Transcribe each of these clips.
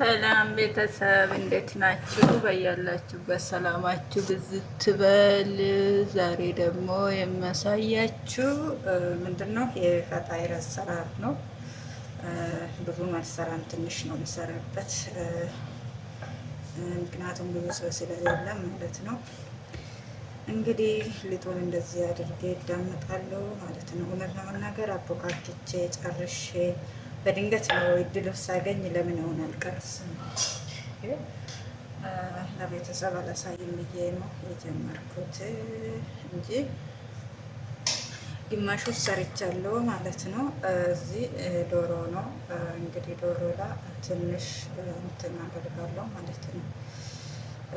ሰላም ቤተሰብ እንዴት ናችሁ? በያላችሁበት ሰላማችሁ ብዝት በል። ዛሬ ደግሞ የሚያሳያችሁ ምንድን ነው የፈጣይር አሰራር ነው። ብዙ አሰራም ትንሽ ነው የሚሰራበት፣ ምክንያቱም ብዙ ሰው ስለሌለ ማለት ነው። እንግዲህ ሊጡን እንደዚህ አድርጌ ይዳመጣለሁ ማለት ነው። እውነት ለመናገር አቦካክቼ ጨርሼ በድንገት ነው እድል ሳገኝ ለምን ሆነ አልቀርስም ለቤተሰብ አላሳይም ብዬ ነው የጀመርኩት እንጂ ግማሹ ሰርቻለሁ ማለት ነው። እዚህ ዶሮ ነው እንግዲህ ዶሮ ላይ ትንሽ እንትን አደርጋለሁ ማለት ነው።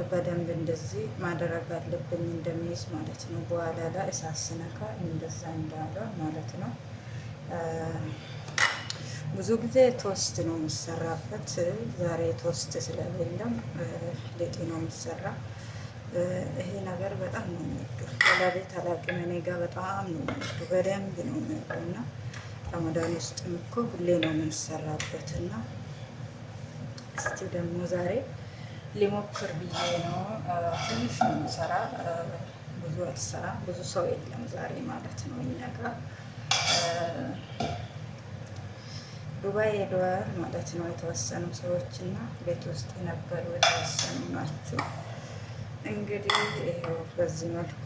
በደንብ እንደዚህ ማድረግ አለብኝ እንደሚይዝ ማለት ነው። በኋላ ላይ እሳት ስነካ እንደዛ እንዳለ ማለት ነው። ብዙ ጊዜ ቶስት ነው የሚሰራበት። ዛሬ ቶስት ስለሌለም ሊጥ ነው የሚሰራ። ይሄ ነገር በጣም ነው የሚወዱ ባለቤት አላቅም፣ እኔ ጋር በጣም ነው የሚወዱ፣ በደንብ ነው የሚወዱ እና ረመዳን ውስጥም እኮ ሁሌ ነው የምንሰራበት እና እስቲ ደግሞ ዛሬ ሊሞክር ብዬ ነው። ትንሽ ነው የምሰራ፣ ብዙ አልሰራ። ብዙ ሰው የለም ዛሬ ማለት ነው እኛ ጋር ዱባይ ሄደዋል ማለት ነው። የተወሰኑ ሰዎች እና ቤት ውስጥ የነበሩ የተወሰኑ ናቸው። እንግዲህ ይኸው በዚህ መልኩ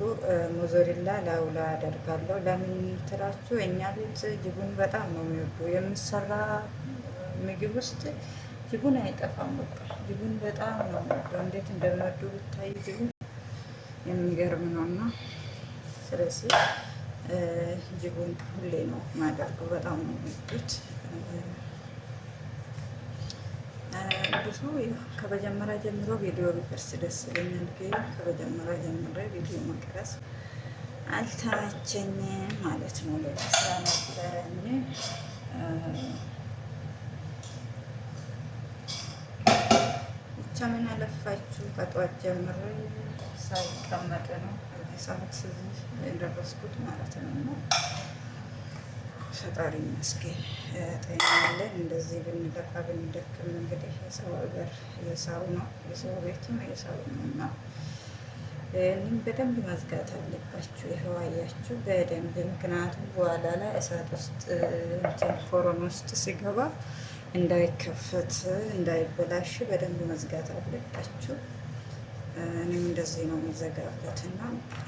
ሞዞሬላ ላውላ አደርጋለሁ። ለምን ትላችሁ? እኛ ቤት ጅቡን በጣም ነው የሚወዱ። የምሰራ ምግብ ውስጥ ጅቡን አይጠፋም። በቃ ጅቡን በጣም ነው የሚወዱ። እንዴት እንደሚወዱ ብታይ ጅቡን የሚገርም ነው። እና ስለዚህ ጅቡን ሁሌ ነው ማደርገው። በጣም ነው የሚወዱት። ብዙ ከመጀመሪያ ጀምሮ ቪዲዮ ቢቀርስ ደስ ይለኛል፣ ግን ከመጀመሪያ ጀምሮ ቪዲዮ መቅረጽ አልተመቸኝም ማለት ነው። ሌላ ስራ ነበረኝ። ብቻ ምን አለፋችሁ ከጧት ጀምሮ ሳይቀመጥ ነው እዚህ ሰዓት የደረስኩት ማለት ነው። ፈጣሪ ይመስገን ጤና ያለን። እንደዚህ ብንለፋ ብንደክም እንግዲህ የሰው ሀገር የሰው ነው፣ የሰው ቤትም የሰው ነው እና ይህንም በደንብ መዝጋት አለባችሁ። ይኸው አያችሁ በደንብ ምክንያቱም በኋላ ላይ እሳት ውስጥ ፎሮን ውስጥ ሲገባ እንዳይከፈት እንዳይበላሽ በደንብ መዝጋት አለባችሁ። እኔም እንደዚህ ነው የሚዘጋበት እና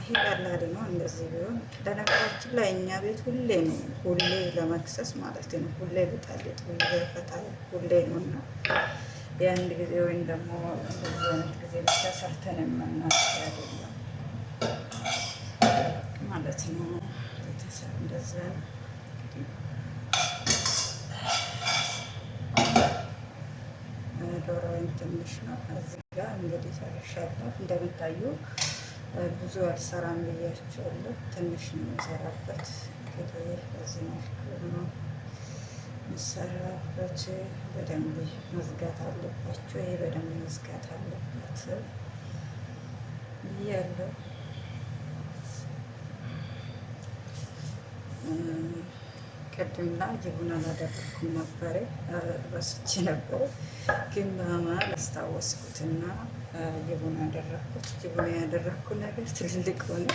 ይሄ ቀላል ነው። እንደዚህ ቢሆን ለነገራችን ላይ እኛ ቤት ሁሌ ነው፣ ሁሌ ለመክሰስ ማለት ነው። ሁሌ ልጣልጥ ፈጣሪ ሁሌ ነው እና የአንድ ጊዜ ወይም ደግሞ እንደዚህ አይነት ጊዜ ብቻ ሰርተን የምናውቅ አይደለም ማለት ነው። ቤተሰብ እንደዛ ነው። ዶሮውን ትንሽ ነው እዚህ ጋር እንግዲህ ሰርሻለሁ። እንደምታዩ ብዙ አልሰራም ብያቸዋለሁ። ትንሽ ነው የምሰራበት። እንግዲህ በዚህ መልኩ ነው የምሰራበት። በደንብ መዝጋት አለባቸው። ይሄ በደንብ መዝጋት አለበት ብያለሁ። ቅድምና ጅቡን አላደረኩም ነበረ፣ ረስቼ ነበረ፣ ግን በመሀል አስታወስኩትና ጅቡን አደረኩት። ጅቡን ያደረኩ ነገር ትልልቅ ሆነ፣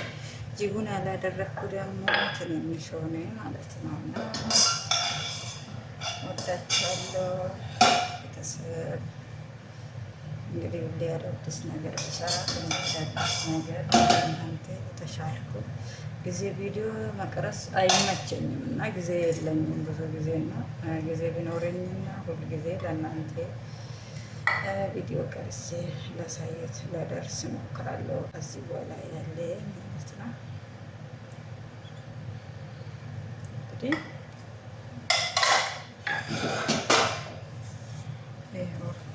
ጅቡን ያላደረኩ ደግሞ ትንንሽ ሆነ ማለት ነው። እና ወዳችኋለሁ ቤተሰብ። እንግዲህ ሁሌ አዳዲስ ነገር ብሰራ አዳዲስ ነገር እናንተ የተሻልኩ ጊዜ ቪዲዮ መቅረጽ አይመቸኝም እና ጊዜ የለኝም ብዙ ጊዜ እና ጊዜ ቢኖረኝና ሁል ጊዜ ለእናንተ ቪዲዮ ቀርጬ ላሳየት ላደርስ እሞክራለሁ። ከዚህ በኋላ ያለ ማለት ነው እንግዲህ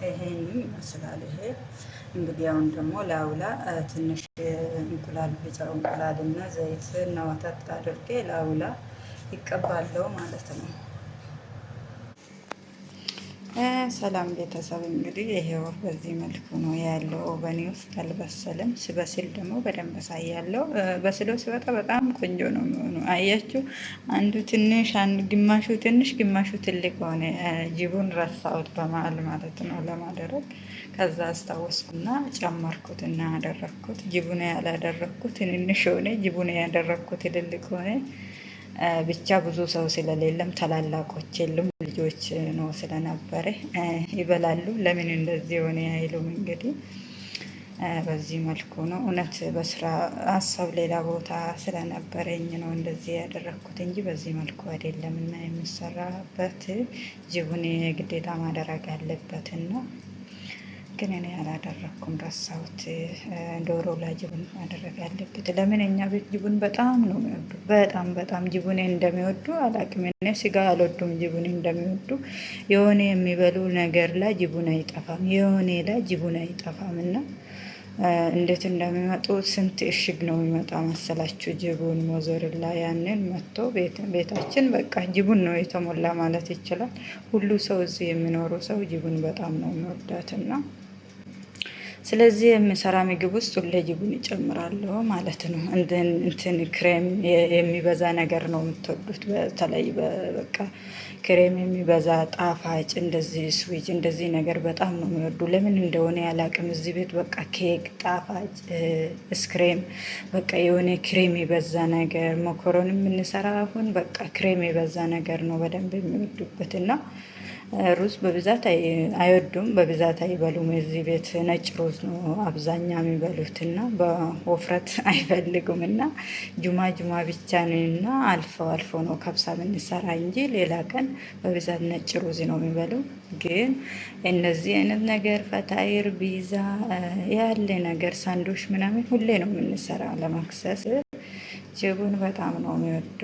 ይሄን ይመስላል። ይሄ እንግዲህ አሁን ደግሞ ላውላ ትንሽ እንቁላል ቢጫው እንቁላል እና ዘይት እና ወተት አድርጌ ላውላ ይቀባለው ማለት ነው። ሰላም ቤተሰብ፣ እንግዲህ ይሄው በዚህ መልኩ ነው ያለው። ኦቨኔ ውስጥ አልበሰልም። ሲበስል ደግሞ በደንብ አሳያለሁ። በስሎ ሲወጣ በጣም ቆንጆ ነው የሚሆነው። አያችሁ፣ አንዱ ትንሽ ግማሹ ትንሽ ግማሹ ትልቅ ሆነ። ጅቡን ረሳሁት በመሀል ማለት ነው ለማድረግ። ከዛ አስታወስኩና ጨመርኩት እና ያደረግኩት ጅቡን ያላደረግኩት ትንንሽ ሆነ፣ ጅቡን ያደረግኩት ትልልቅ ሆነ። ብቻ ብዙ ሰው ስለሌለም ታላላቆች የሉም፣ ልጆች ነው ስለነበረ ይበላሉ። ለምን እንደዚህ የሆነ አይሉም። እንግዲህ በዚህ መልኩ ነው እውነት። በስራ ሀሳብ ሌላ ቦታ ስለነበረኝ ነው እንደዚህ ያደረግኩት እንጂ በዚህ መልኩ አይደለም። እና የሚሰራበት ጅቡን ግዴታ ማድረግ አለበትና ግን እኔ አላደረኩም፣ ረሳሁት። ዶሮ ላይ ጅቡን ማድረግ ያለበት ለምን? እኛ ቤት ጅቡን በጣም ነው የሚወዱ። በጣም በጣም ጅቡን እንደሚወዱ አላቅም። እኔ ስጋ አልወዱም፣ ጅቡን እንደሚወዱ የሆነ የሚበሉ ነገር ላይ ጅቡን አይጠፋም፣ የሆነ ላይ ጅቡን አይጠፋም። እና እንዴት እንደሚመጡ ስንት እሽግ ነው የሚመጣ መሰላችሁ? ጅቡን ሞዞርላ ያንን መጥቶ ቤታችን በቃ ጅቡን ነው የተሞላ ማለት ይችላል። ሁሉ ሰው እዚህ የሚኖሩ ሰው ጅቡን በጣም ነው የሚወዳትና ስለዚህ የምሰራ ምግብ ውስጥ ሁሌ ጅቡን ይጨምራለሁ ማለት ነው። እንትን ክሬም የሚበዛ ነገር ነው የምትወዱት። በተለይ በቃ ክሬም የሚበዛ ጣፋጭ፣ እንደዚህ ስዊች እንደዚህ ነገር በጣም ነው የሚወዱ። ለምን እንደሆነ ያላቅም። እዚህ ቤት በቃ ኬክ፣ ጣፋጭ፣ እስክሬም በቃ የሆነ ክሬም የበዛ ነገር መኮረን የምንሰራ አሁን በቃ ክሬም የበዛ ነገር ነው በደንብ የሚወዱበት እና ሩዝ በብዛት አይወዱም፣ በብዛት አይበሉም። እዚህ ቤት ነጭ ሩዝ ነው አብዛኛ የሚበሉት እና በወፍረት አይፈልጉም። እና ጁማ ጁማ ብቻ ነው እና አልፎ አልፎ ነው ከብሳ የምንሰራ እንጂ ሌላ ቀን በብዛት ነጭ ሩዝ ነው የሚበሉ። ግን እነዚህ አይነት ነገር ፈታይር፣ ቢዛ ያለ ነገር ሳንዶች ምናምን ሁሌ ነው የምንሰራ ለማክሰስ። ጅቡን በጣም ነው የሚወዱ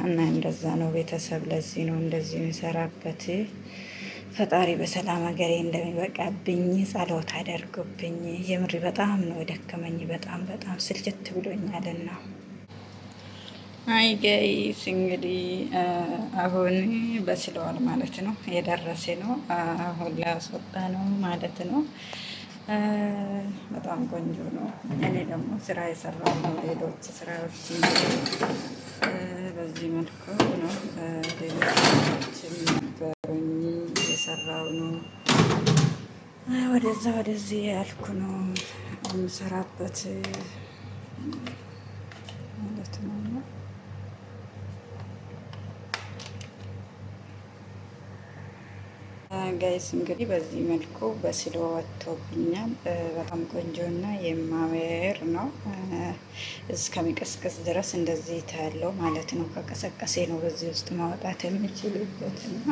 እና እንደዛ ነው ቤተሰብ። ለዚህ ነው እንደዚህ የሚሰራበት። ፈጣሪ በሰላም ሀገሬ እንደሚበቃብኝ ጸሎት አደርጉብኝ። የምሪ በጣም ነው የደከመኝ። በጣም በጣም ስልችት ብሎኛልና። አይ ጋይስ እንግዲህ አሁን በስለዋል ማለት ነው። የደረሰ ነው አሁን ላስወጣ ነው ማለት ነው። በጣም ቆንጆ ነው። እኔ ደግሞ ስራ የሰራው ነው። ሌሎች ስራዎች በዚህ መልኩ ነው። ሌሎችም ነበሩኝ የሰራው ነው። ወደዛ ወደዚህ ያልኩ ነው የምሰራበት ማለት ነው። ጋይስ እንግዲህ በዚህ መልኩ በስሎ ወጥቶብኛል። በጣም ቆንጆና የማያምር ነው። እስከሚቀስቀስ ድረስ እንደዚህ ታያለው ማለት ነው። ከቀሰቀሴ ነው በዚህ ውስጥ ማውጣት የሚችሉበት እና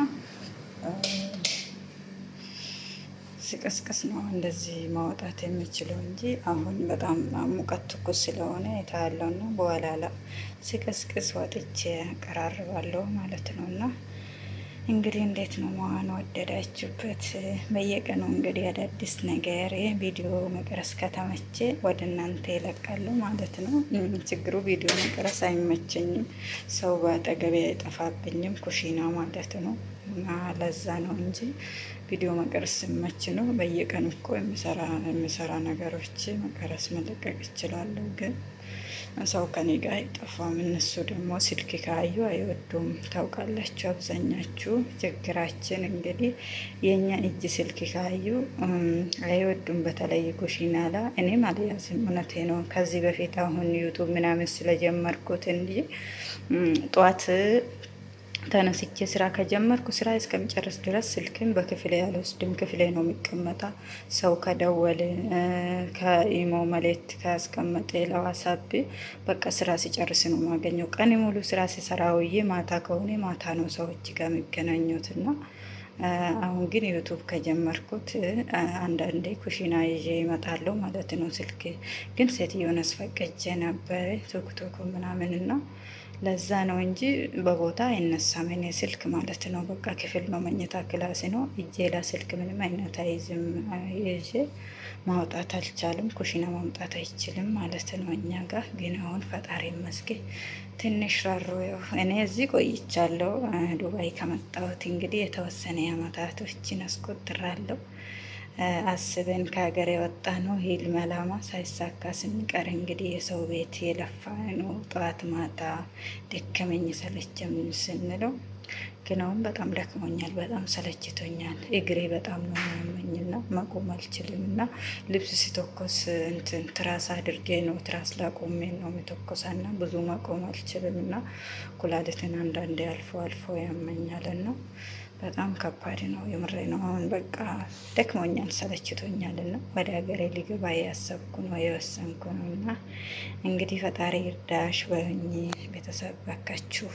ሲቀስቀስ ነው እንደዚህ ማውጣት የሚችለው እንጂ አሁን በጣም ሙቀት ትኩስ ስለሆነ የታያለው ነው። በኋላ ላይ ሲቀስቅስ ወጥቼ አቀራርባለሁ ማለት ነው እና እንግዲህ እንዴት ነው መዋን ወደዳችሁበት? በየቀኑ እንግዲህ አዳዲስ ነገር ቪዲዮ መቅረስ ከተመቼ ወደ እናንተ ይለቃሉ ማለት ነው። ችግሩ ቪዲዮ መቅረስ አይመቸኝም፣ ሰው በአጠገቤ አይጠፋብኝም፣ ኩሽና ማለት ነው። እና ለዛ ነው እንጂ ቪዲዮ መቅረስ ስመች ነው። በየቀኑ እኮ የሚሰራ ነገሮች መቅረስ መለቀቅ ይችላለሁ ግን ሰው ከኔ ጋር አይጠፋም። እነሱ ደግሞ ስልክ ካዩ አይወዱም። ታውቃላችሁ አብዛኛችሁ ችግራችን እንግዲህ የእኛ እጅ ስልክ ካዩ አይወዱም። በተለይ ኩሽና ላ እኔም አልያዝም። እውነቴ ነው። ከዚህ በፊት አሁን ዩቱብ ምናምን ስለጀመርኩት እንጂ ጠዋት ተነስቼ ስራ ከጀመርኩ ስራ እስከሚጨርስ ድረስ ስልክን በክፍሌ ያልወስድም። ክፍሌ ነው የሚቀመጣ። ሰው ከደወል ከኢሞ መልእክት ካስቀመጠ ለዋሳብ በቃ ስራ ሲጨርስ ነው የማገኘው። ቀን ሙሉ ስራ ሲሰራ ውዬ ማታ ከሆነ ማታ ነው ሰዎች ጋር የሚገናኙትና አሁን ግን ዩቱብ ከጀመርኩት አንዳንዴ ኩሽና ይዤ ይመጣለሁ ማለት ነው። ስልክ ግን ሴትዮን አስፈቅጄ ነበር ቶክቶክ ምናምንና ለዛ ነው እንጂ በቦታ አይነሳም። እኔ ስልክ ማለት ነው በቃ ክፍል ነው መኝታ ክላስ ነው። እጄ ላይ ስልክ ምንም አይነት አይዝም። ይዤ ማውጣት አልቻልም። ኩሽና ማምጣት አይችልም ማለት ነው። እኛ ጋር ግን አሁን ፈጣሪ ይመስገን ትንሽ ራሮ እኔ እዚህ ቆይቻለሁ። ዱባይ ከመጣሁት እንግዲህ የተወሰነ አመታቶችን አስቆጥራለሁ። አስበን ከሀገር የወጣ ነው ህልም አላማ ሳይሳካ ስንቀር እንግዲህ የሰው ቤት የለፋ ነው። ጠዋት ማታ ደከመኝ ሰለቸም ስንለው ግን አሁን በጣም ደክሞኛል፣ በጣም ሰለችቶኛል። እግሬ በጣም ነው የሚያመኝና መቆም አልችልም። እና ልብስ ሲተኮስ እንትን ትራስ አድርጌ ነው ትራስ ላቆሜ ነው የሚተኮሳና ብዙ መቆም አልችልም። እና ኩላሊትን አንዳንዴ አልፎ አልፎ ያመኛል እና በጣም ከባድ ነው። የምሬ ነው። አሁን በቃ ደክሞኛል፣ ሰለችቶኛል እና ወደ ሀገሬ ሊገባ ያሰብኩ ነው የወሰንኩ ነው። እና እንግዲህ ፈጣሪ ይርዳሽ በኝ ቤተሰብ ባካችሁ።